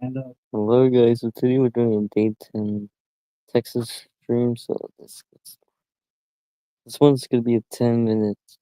Hello guys, so today we're doing a Dayton, Texas stream, so this one's gonna be a 10 minutes.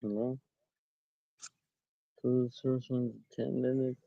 Yeah. So this first one's 10 minutes.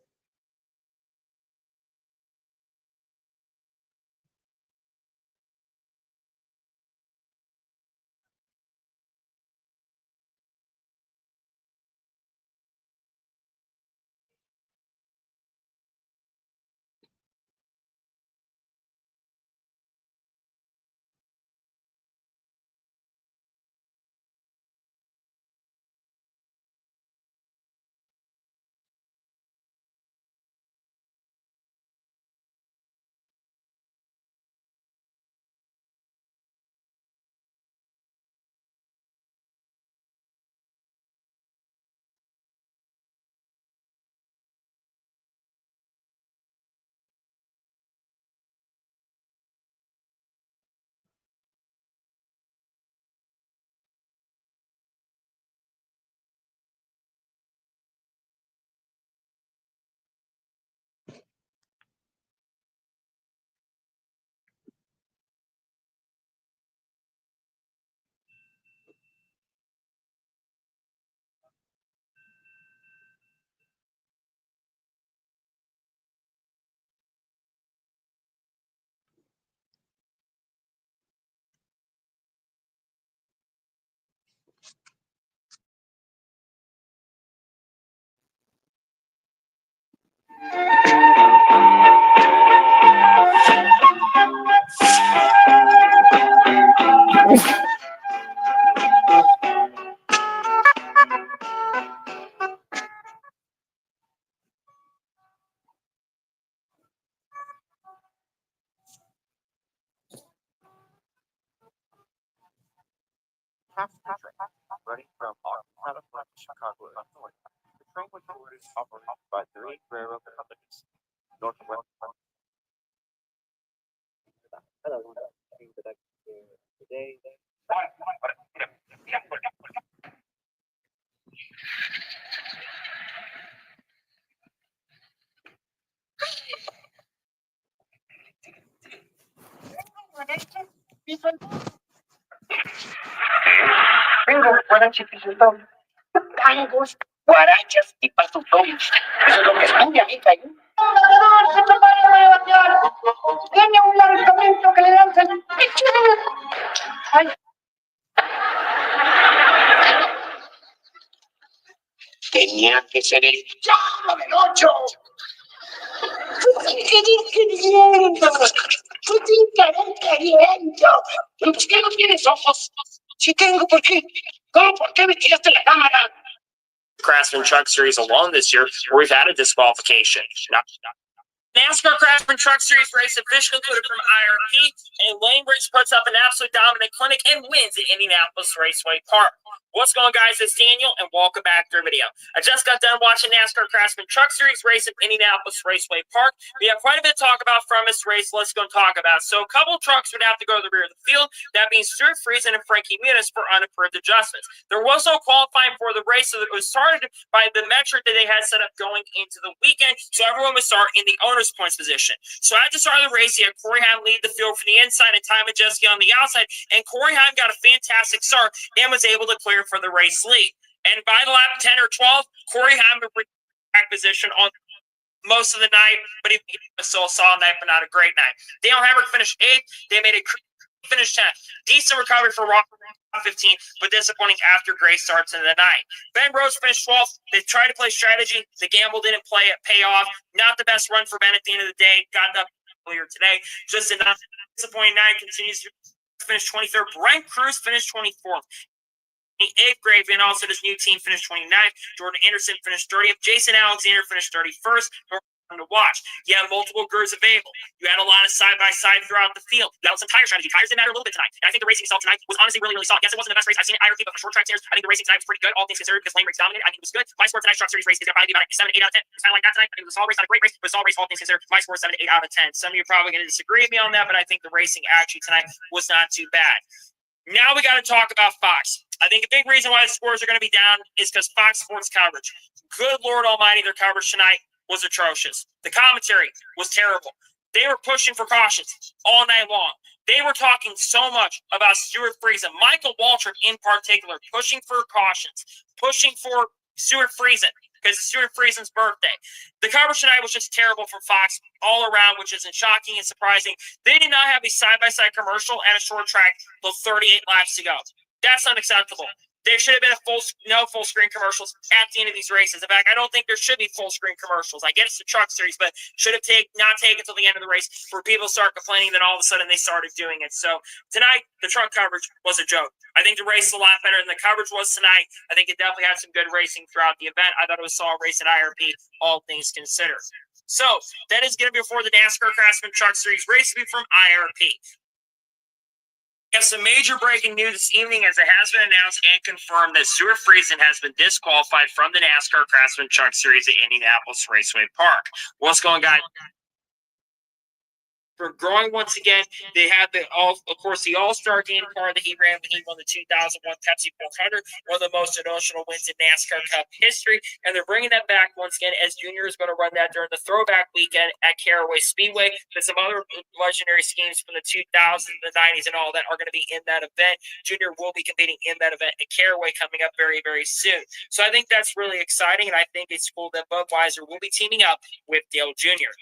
Vengo, guarache, pisotón. Tangos, guaraches y pasutones. Eso es lo que estudia a mí, Cayo. ¡Se prepara para batear! Tiene un lanzamiento que le lanza el... ¡Ay! Tenía que ser el llamo del 8. ¿Qué no tienes ojos? Si tengo, ¿por qué? ¿Cómo? ¿Por qué me tiraste la cámara? Craftsman Truck Series alone this year, where we've had a disqualification. NASCAR Craftsman Truck Series race officially included from IRP, and Lane Race puts up an absolute dominant clinic and wins at Indianapolis Raceway Park. What's going on, guys? It's Daniel, and welcome back to our video. I just got done watching NASCAR Craftsman Truck Series race at Indianapolis Raceway Park. We have quite a bit to talk about from this race. Let's go and talk about it. So a couple trucks would have to go to the rear of the field. That means Stuart Friesen and Frankie Muniz for unapproved adjustments. There was no qualifying for the race, so it was started by the metric that they had set up going into the weekend, so everyone would start in the owner's points position. So at the start of the race, you had Corey Heim lead the field from the inside and Ty Majeski on the outside, and Corey Heim got a fantastic start and was able to clear for the race lead. And by the lap 10 or 12, Corey Heim was back position on most of the night, but he was still a solid night, but not a great night. Dale Hamrick finished 8th. They made a finish 10th. Decent recovery for Rock 15, but disappointing after Grace starts in the night. Ben Rose finished 12th. They tried to play strategy. The gamble didn't pay off. Not the best run for Ben at the end of the day. Got up earlier today. Just a disappointing night. Continues to finish 23rd. Brent Cruz finished 24th. 8th grade, and also this new team finished 29th. Jordan Anderson finished 30th. Jason Alexander finished 31st. To watch. You had multiple GERs available. You had a lot of side-by-side throughout the field. You had some tire strategy. Tires didn't matter a little bit tonight. And I think the racing itself tonight was honestly really, really solid. Yes, it wasn't the best race I've seen at IRP, but for short track standards, I think the racing tonight was pretty good, all things considered, because lane race dominated. I think it was good. My score tonight's truck series race is going to probably be about a 7, 8 out of 10. It's kind of like that tonight. I think it was a solid race, not a great race, but a solid race, all things considered. My score is 7 to 8 out of 10. Some of you are probably going to disagree with me on that, but I think the racing actually tonight was not too bad. Now we got to talk about Fox. I think a big reason why the scores are going to be down is because Fox Sports coverage. Good Lord Almighty, their coverage tonight was atrocious. The commentary was terrible. They were pushing for cautions all night long. They were talking so much about Stuart Friesen, Michael Waltrip in particular, pushing for cautions, pushing for Stuart Friesen because it's Stuart Friesen's birthday. The coverage tonight was just terrible from Fox all around, which isn't shocking and surprising. They did not have a side-by-side commercial at a short track till 38 laps to go. That's unacceptable. There should have been no full screen commercials at the end of these races. In fact, I don't think there should be full screen commercials. I get it's the truck series, but should have not taken until the end of the race for people to start complaining. Then all of a sudden they started doing it. So tonight the truck coverage was a joke. I think the race is a lot better than the coverage was tonight. I think it definitely had some good racing throughout the event. I thought it was a solid race at IRP, all things considered. So that is going to be before the NASCAR Craftsman Truck Series race will be from IRP. We have some major breaking news this evening as it has been announced and confirmed that Stuart Friesen has been disqualified from the NASCAR Craftsman Truck Series at Indianapolis Raceway Park. What's going on, guys? For growing once again, they have the All-Star Game car that he ran when he won the 2001 Pepsi 400, one of the most emotional wins in NASCAR Cup history, and they're bringing that back once again as Junior is going to run that during the throwback weekend at Caraway Speedway. There's some other legendary schemes from the 2000s, the 90s, and all that are going to be in that event. Junior will be competing in that event at Caraway coming up very, very soon. So I think that's really exciting, and I think it's cool that Budweiser will be teaming up with Dale Jr.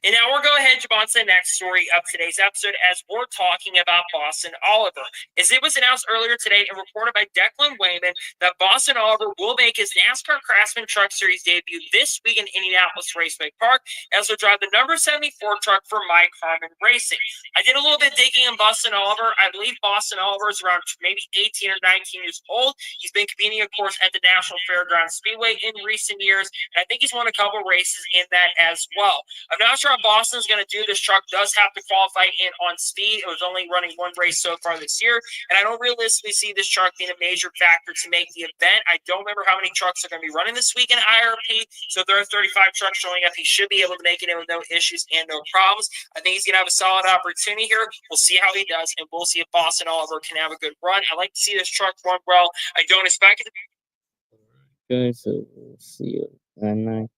And now we're going to head on to the next story of today's episode as we're talking about Boston Oliver. As it was announced earlier today and reported by Declan Wayman that Boston Oliver will make his NASCAR Craftsman Truck Series debut this week in Indianapolis Raceway Park as he'll drive the number 74 truck for Mike Harmon Racing. I did a little bit digging on Boston Oliver. I believe Boston Oliver is around maybe 18 or 19 years old. He's been competing, of course, at the National Fairgrounds Speedway in recent years, and I think he's won a couple races in that as well. I'm not sure how Boston's going to do. This truck does have to qualify in on speed. It was only running one race so far this year, and I don't realistically see this truck being a major factor to make the event. I don't remember how many trucks are going to be running this week in IRP, so if there are 35 trucks showing up, he should be able to make it in with no issues and no problems. I think he's going to have a solid opportunity here. We'll see how he does, and we'll see if Boston Oliver can have a good run. I like to see this truck run well. I don't expect it to be. Guys, so we'll see you at night.